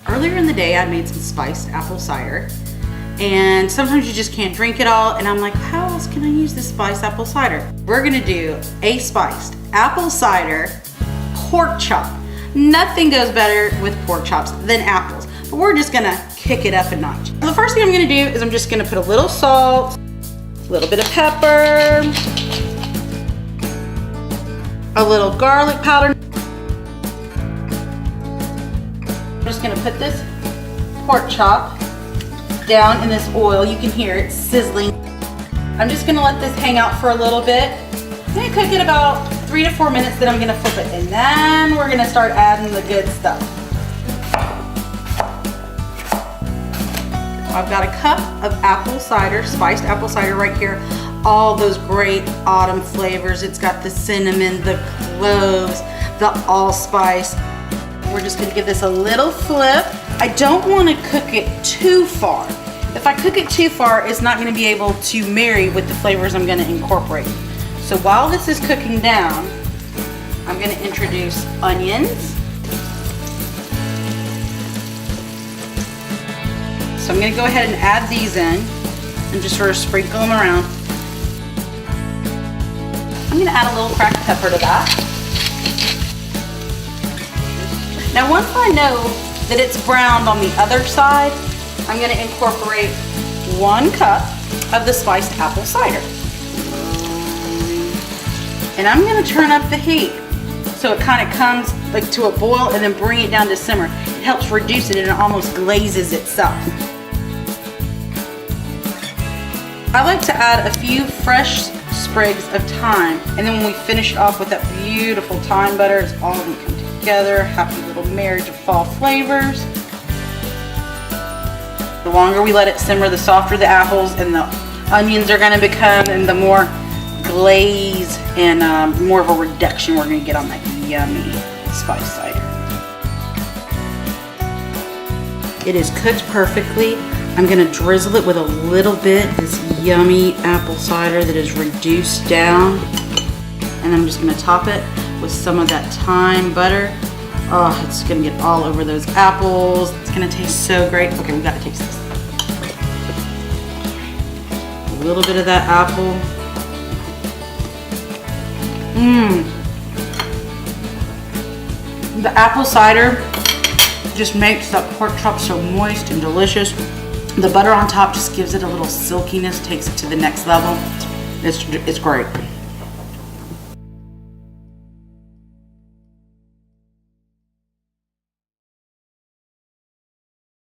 Earlier in the day, I made some spiced apple cider, and sometimes you just can't drink it all, and I'm like, how else can I use this spiced apple cider? We're gonna do a spiced apple cider pork chop. Nothing goes better with pork chops than apples, but we're just gonna kick it up a notch. The first thing I'm gonna do is I'm just gonna put a little salt, a little bit of pepper, a little garlic powder. I'm just gonna put this pork chop down in this oil. You can hear it sizzling. I'm just gonna let this hang out for a little bit. I'm gonna cook it about 3 to 4 minutes, then I'm gonna flip it, and then we're gonna start adding the good stuff. I've got a cup of apple cider, spiced apple cider right here. All those great autumn flavors. It's got the cinnamon, the cloves, the allspice. We're just gonna give this a little flip. I don't wanna cook it too far. If I cook it too far, it's not gonna be able to marry with the flavors I'm gonna incorporate. So while this is cooking down, I'm gonna introduce onions. So I'm gonna go ahead and add these in and just sort of sprinkle them around. I'm gonna add a little cracked pepper to that. Now once I know that it's browned on the other side, I'm gonna incorporate 1 cup of the spiced apple cider. And I'm gonna turn up the heat so it kind of comes like to a boil and then bring it down to simmer. It helps reduce it and it almost glazes itself. I like to add a few fresh sprigs of thyme, and then when we finish it off with that beautiful thyme butter, it's all gonna come together. Happy little marriage of fall flavors. The longer we let it simmer, the softer the apples and the onions are gonna become, and the more glaze and more of a reduction we're gonna get on that yummy spiced cider. It is cooked perfectly. I'm gonna drizzle it with a little bit of this yummy apple cider that is reduced down. And I'm just gonna top it with some of that thyme butter. Oh, it's gonna get all over those apples. It's gonna taste so great. Okay, we gotta taste this. A little bit of that apple. The apple cider just makes that pork chop so moist and delicious. The butter on top just gives it a little silkiness, takes it to the next level. It's great.